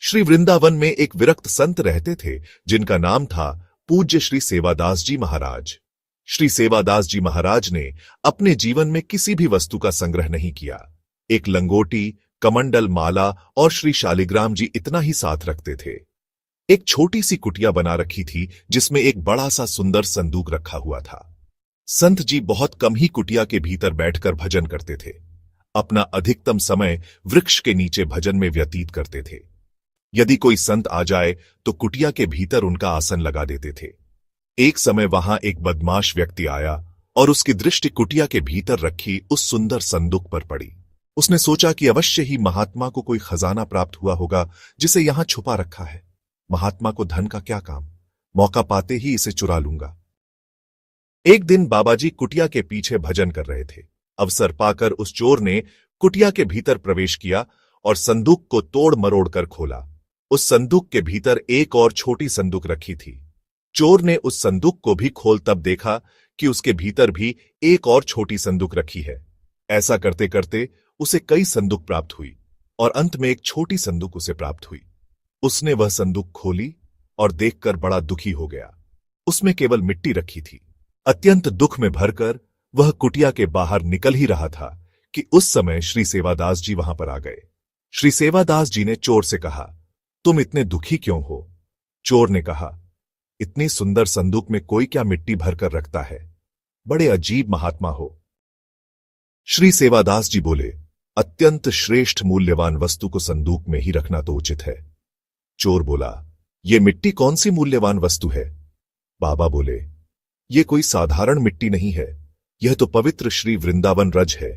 श्री वृंदावन में एक विरक्त संत रहते थे जिनका नाम था पूज्य श्री सेवादास जी महाराज। श्री सेवादास जी महाराज ने अपने जीवन में किसी भी वस्तु का संग्रह नहीं किया। एक लंगोटी, कमंडल, माला और श्री शालिग्राम जी इतना ही साथ रखते थे। एक छोटी सी कुटिया बना रखी थी जिसमें एक बड़ा सा सुंदर संदूक रखा हुआ था। संत जी बहुत कम ही कुटिया के भीतर बैठकर भजन करते थे। अपना अधिकतम समय वृक्ष के नीचे भजन में व्यतीत करते थे। यदि कोई संत आ जाए तो कुटिया के भीतर उनका आसन लगा देते थे। एक समय वहां एक बदमाश व्यक्ति आया और उसकी दृष्टि कुटिया के भीतर रखी उस सुंदर संदूक पर पड़ी। उसने सोचा कि अवश्य ही महात्मा को कोई खजाना प्राप्त हुआ होगा जिसे यहां छुपा रखा है। महात्मा को धन का क्या काम, मौका पाते ही इसे चुरा लूंगा। एक दिन बाबाजी कुटिया के पीछे भजन कर रहे थे। अवसर पाकर उस चोर ने कुटिया के भीतर प्रवेश किया और संदूक को तोड़ मरोड़ कर खोला। उस संदूक के भीतर एक और छोटी संदूक रखी थी। चोर ने उस संदूक को भी खोल तब देखा कि उसके भीतर भी एक और छोटी संदूक रखी है। ऐसा करते करते उसे कई संदूक प्राप्त हुई और अंत में एक छोटी संदूक उसे प्राप्त हुई। उसने वह संदूक खोली और देखकर बड़ा दुखी हो गया। उसमें केवल मिट्टी रखी थी। अत्यंत दुख में भरकर वह कुटिया के बाहर निकल ही रहा था कि उस समय श्री सेवादास जी वहां पर आ गए। श्री सेवादास जी ने चोर से कहा, तुम इतने दुखी क्यों हो? चोर ने कहा, इतनी सुंदर संदूक में कोई क्या मिट्टी भरकर रखता है? बड़े अजीब महात्मा हो। श्री सेवादास जी बोले, अत्यंत श्रेष्ठ मूल्यवान वस्तु को संदूक में ही रखना तो उचित है। चोर बोला, ये मिट्टी कौन सी मूल्यवान वस्तु है? बाबा बोले, ये कोई साधारण मिट्टी नहीं है, यह तो पवित्र श्री वृंदावन रज है।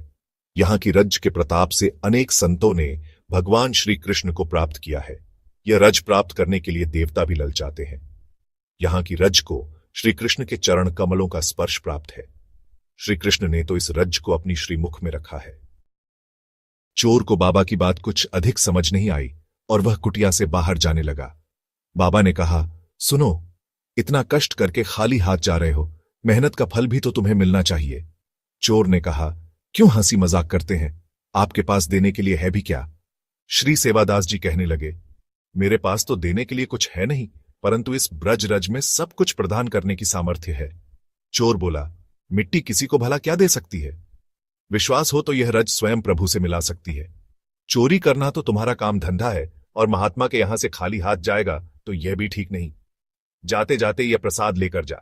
यहां की रज के प्रताप से अनेक संतों ने भगवान श्री कृष्ण को प्राप्त किया है। यह रज प्राप्त करने के लिए देवता भी ललचाते हैं। यहां की रज को श्री कृष्ण के चरण कमलों का स्पर्श प्राप्त है। श्री कृष्ण ने तो इस रज को अपनी श्रीमुख में रखा है। चोर को बाबा की बात कुछ अधिक समझ नहीं आई और वह कुटिया से बाहर जाने लगा। बाबा ने कहा, सुनो, इतना कष्ट करके खाली हाथ जा रहे हो, मेहनत का फल भी तो तुम्हें मिलना चाहिए। चोर ने कहा, क्यों हंसी मजाक करते हैं? आपके पास देने के लिए है भी क्या? श्री सेवादास जी कहने लगे, मेरे पास तो देने के लिए कुछ है नहीं, परंतु इस ब्रज रज में सब कुछ प्रदान करने की सामर्थ्य है। चोर बोला, मिट्टी किसी को भला क्या दे सकती है? विश्वास हो तो यह रज स्वयं प्रभु से मिला सकती है। चोरी करना तो तुम्हारा काम धंधा है और महात्मा के यहां से खाली हाथ जाएगा तो यह भी ठीक नहीं। जाते जाते यह प्रसाद लेकर जा।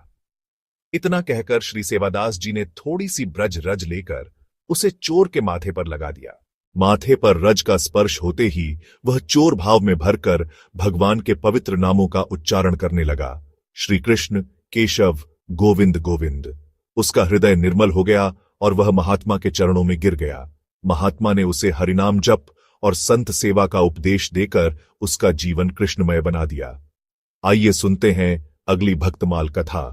इतना कहकर श्री सेवादास जी ने थोड़ी सी ब्रज रज लेकर उसे चोर के माथे पर लगा दिया। माथे पर रज का स्पर्श होते ही वह चोर भाव में भरकर भगवान के पवित्र नामों का उच्चारण करने लगा, श्री कृष्ण, केशव, गोविंद गोविंद। उसका हृदय निर्मल हो गया और वह महात्मा के चरणों में गिर गया। महात्मा ने उसे हरिनाम जप और संत सेवा का उपदेश देकर उसका जीवन कृष्णमय बना दिया। आइए सुनते हैं अगली भक्तमाल कथा।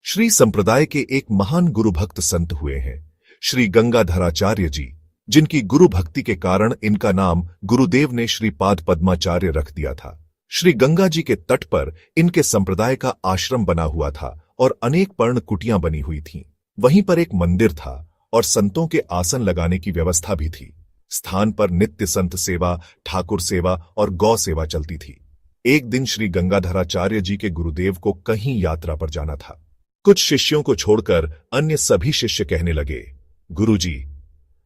श्री संप्रदाय के एक महान गुरु भक्त संत हुए हैं, श्री गंगाधराचार्य जी, जिनकी गुरु भक्ति के कारण इनका नाम गुरुदेव ने श्री पाद पद्माचार्य रख दिया था। श्री गंगा जी के तट पर इनके संप्रदाय का आश्रम बना हुआ था और अनेक पर्ण कुटियां बनी हुई थीं। वहीं पर एक मंदिर था और संतों के आसन लगाने की व्यवस्था भी थी। स्थान पर नित्य संत सेवा, ठाकुर सेवा और गौ सेवा चलती थी। एक दिन श्री गंगाधराचार्य जी के गुरुदेव को कहीं यात्रा पर जाना था। कुछ शिष्यों को छोड़कर अन्य सभी शिष्य कहने लगे, गुरुजी,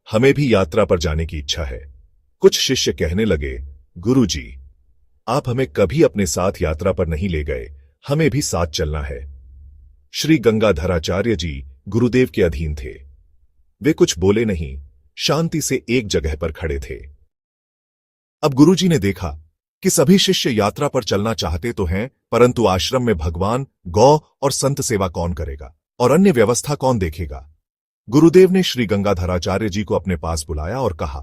हमें भी यात्रा पर जाने की इच्छा है। कुछ शिष्य कहने लगे, गुरुजी, आप हमें कभी अपने साथ यात्रा पर नहीं ले गए, हमें भी साथ चलना है। श्री गंगाधराचार्य जी गुरुदेव के अधीन थे। वे कुछ बोले नहीं, शांति से एक जगह पर खड़े थे। अब गुरुजी ने देखा कि सभी शिष्य यात्रा पर चलना चाहते तो हैं, परंतु आश्रम में भगवान, गौ और संत सेवा कौन करेगा और अन्य व्यवस्था कौन देखेगा। गुरुदेव ने श्री गंगाधराचार्य जी को अपने पास बुलाया और कहा,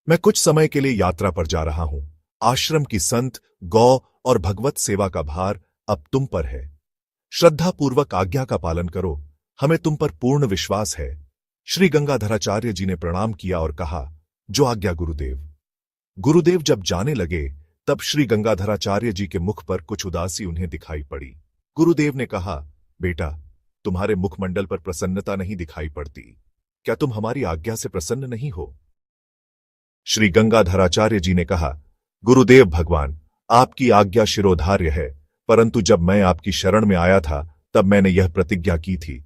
मैं कुछ समय के लिए यात्रा पर जा रहा हूं। आश्रम की संत, गौ और भगवत सेवा का भार अब तुम पर है। श्रद्धापूर्वक आज्ञा का पालन करो, हमें तुम पर पूर्ण विश्वास है। श्री गंगाधराचार्य जी ने प्रणाम किया और कहा, जो आज्ञा गुरुदेव। गुरुदेव जब जाने लगे तब श्री गंगाधराचार्य जी के मुख पर कुछ उदासी उन्हें दिखाई पड़ी। गुरुदेव ने कहा, बेटा, तुम्हारे मुखमंडल पर प्रसन्नता नहीं दिखाई पड़ती, क्या तुम हमारी आज्ञा से प्रसन्न नहीं हो? श्री गंगाधराचार्य जी ने कहा, गुरुदेव भगवान, आपकी आज्ञा शिरोधार्य है, परंतु जब मैं आपकी शरण में आया था तब मैंने यह प्रतिज्ञा की थी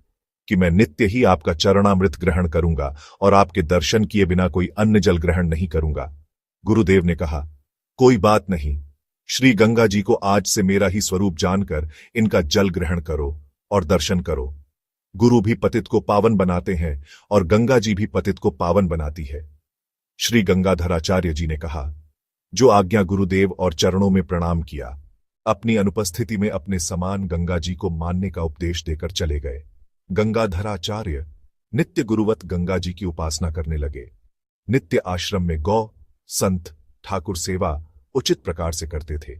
कि मैं नित्य ही आपका चरणामृत ग्रहण करूंगा और आपके दर्शन किए बिना कोई अन्य जल ग्रहण नहीं करूंगा। गुरुदेव ने कहा, कोई बात नहीं, श्री गंगा जी को आज से मेरा ही स्वरूप जानकर इनका जल ग्रहण करो और दर्शन करो। गुरु भी पतित को पावन बनाते हैं और गंगा जी भी पतित को पावन बनाती है। श्री गंगाधराचार्य जी ने कहा, जो आज्ञा गुरुदेव और चरणों में प्रणाम किया, अपनी अनुपस्थिति में अपने समान गंगा जी को मानने का उपदेश देकर चले गए। गंगाधराचार्य नित्य गुरुवत गंगा जी की उपासना करने लगे। नित्य आश्रम में गौ, संत, ठाकुर सेवा उचित प्रकार से करते थे।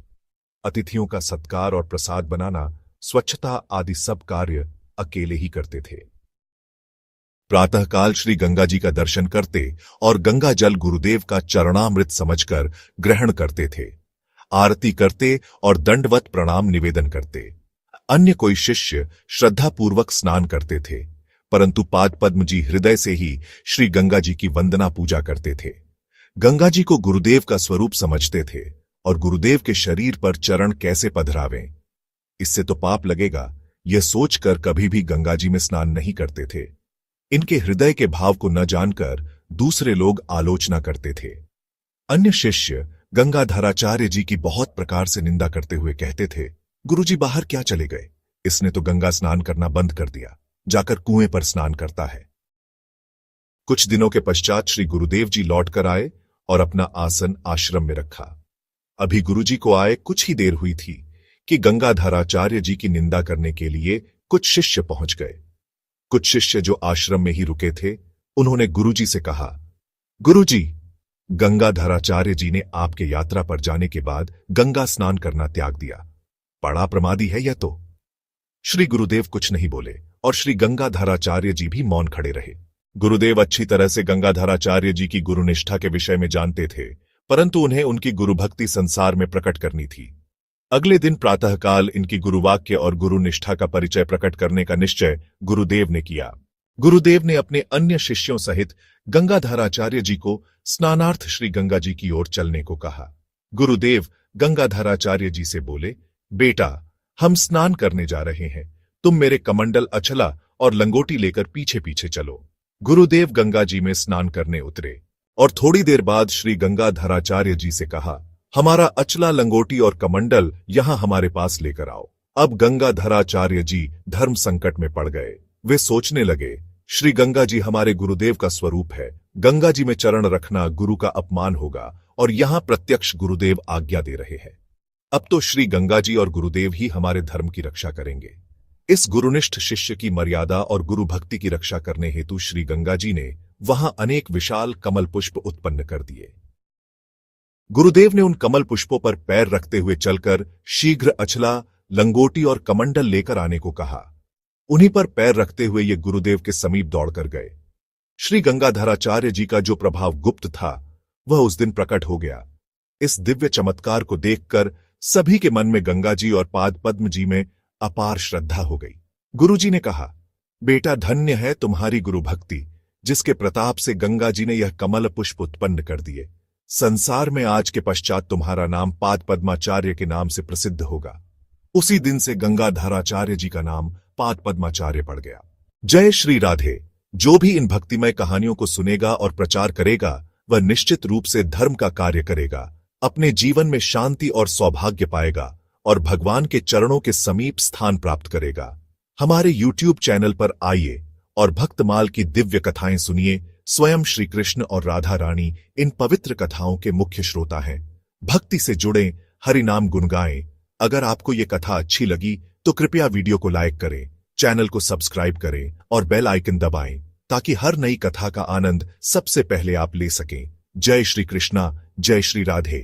अतिथियों का सत्कार और प्रसाद बनाना, स्वच्छता आदि सब कार्य अकेले ही करते थे। प्रातःकाल श्री गंगा जी का दर्शन करते और गंगा जल गुरुदेव का चरणामृत समझकर ग्रहण करते थे। आरती करते और दंडवत प्रणाम निवेदन करते। अन्य कोई शिष्य श्रद्धापूर्वक स्नान करते थे, परंतु पाद पद्म जी हृदय से ही श्री गंगा जी की वंदना पूजा करते थे। गंगा जी को गुरुदेव का स्वरूप समझते थे और गुरुदेव के शरीर पर चरण कैसे पधरावें, इससे तो पाप लगेगा, यह सोचकर कभी भी गंगा जी में स्नान नहीं करते थे। इनके हृदय के भाव को न जानकर दूसरे लोग आलोचना करते थे। अन्य शिष्य गंगाधराचार्य जी की बहुत प्रकार से निंदा करते हुए कहते थे, गुरुजी बाहर क्या चले गए, इसने तो गंगा स्नान करना बंद कर दिया, जाकर कुएं पर स्नान करता है। कुछ दिनों के पश्चात श्री गुरुदेव जी लौटकर आए और अपना आसन आश्रम में रखा। अभी गुरुजी को आए कुछ ही देर हुई थी कि गंगाधराचार्य जी की निंदा करने के लिए कुछ शिष्य पहुंच गए। कुछ शिष्य जो आश्रम में ही रुके थे, उन्होंने गुरुजी से कहा, गुरुजी, गंगाधराचार्य जी ने आपके यात्रा पर जाने के बाद गंगा स्नान करना त्याग दिया, बड़ा प्रमादी है यह तो। श्री गुरुदेव कुछ नहीं बोले और श्री गंगाधराचार्य जी भी मौन खड़े रहे। गुरुदेव अच्छी तरह से गंगाधराचार्य जी की गुरुनिष्ठा के विषय में जानते थे, परंतु उन्हें उनकी गुरुभक्ति संसार में प्रकट करनी थी। अगले दिन प्रातःकाल इनकी गुरुवाक्य और गुरुनिष्ठा का परिचय प्रकट करने का निश्चय गुरुदेव ने किया। गुरुदेव ने अपने अन्य शिष्यों सहित गंगाधराचार्य जी को स्नानार्थ श्री गंगा जी की ओर चलने को कहा। गुरुदेव गंगाधराचार्य जी से बोले, बेटा, हम स्नान करने जा रहे हैं, तुम मेरे कमंडल, अछला और लंगोटी लेकर पीछे पीछे चलो। गुरुदेव गंगा जी में स्नान करने उतरे और थोड़ी देर बाद श्री गंगाधराचार्य जी से कहा, हमारा अचला, लंगोटी और कमंडल यहां हमारे पास लेकर आओ। अब गंगाधराचार्य जी धर्म संकट में पड़ गए। वे सोचने लगे, श्री गंगा जी हमारे गुरुदेव का स्वरूप है, गंगा जी में चरण रखना गुरु का अपमान होगा और यहां प्रत्यक्ष गुरुदेव आज्ञा दे रहे हैं। अब तो श्री गंगा जी और गुरुदेव ही हमारे धर्म की रक्षा करेंगे। इस गुरुनिष्ठ शिष्य की मर्यादा और गुरु भक्ति की रक्षा करने हेतु श्री गंगा जी ने वहां अनेक विशाल कमल पुष्प उत्पन्न कर दिए। गुरुदेव ने उन कमल पुष्पों पर पैर रखते हुए चलकर शीघ्र अचला, लंगोटी और कमंडल लेकर आने को कहा। उन्हीं पर पैर रखते हुए ये गुरुदेव के समीप दौड़कर गए। श्री गंगाधराचार्य जी का जो प्रभाव गुप्त था, वह उस दिन प्रकट हो गया। इस दिव्य चमत्कार को देखकर सभी के मन में गंगा जी और पाद पद्म जी में अपार श्रद्धा हो गई। गुरुजी ने कहा, बेटा, धन्य है तुम्हारी गुरु भक्ति, जिसके प्रताप से गंगा जी ने यह कमल पुष्प उत्पन्न कर दिए। संसार में आज के पश्चात तुम्हारा नाम पाद पद्माचार्य के नाम से प्रसिद्ध होगा। उसी दिन से गंगाधराचार्य जी का नाम पाद पद्माचार्य पड़ गया। जय श्री राधे। जो भी इन भक्तिमय कहानियों को सुनेगा और प्रचार करेगा, वह निश्चित रूप से धर्म का कार्य करेगा, अपने जीवन में शांति और सौभाग्य पाएगा और भगवान के चरणों के समीप स्थान प्राप्त करेगा। हमारे YouTube चैनल पर आइए और भक्तमाल की दिव्य कथाएं सुनिए। स्वयं श्री कृष्ण और राधा रानी इन पवित्र कथाओं के मुख्य श्रोता हैं। भक्ति से जुड़ें, हरि नाम गुनगाएं। अगर आपको ये कथा अच्छी लगी तो कृपया वीडियो को लाइक करें, चैनल को सब्सक्राइब करें और बेल आइकन दबाएं, ताकि हर नई कथा का आनंद सबसे पहले आप ले सकें। जय श्री कृष्णा, जय श्री राधे।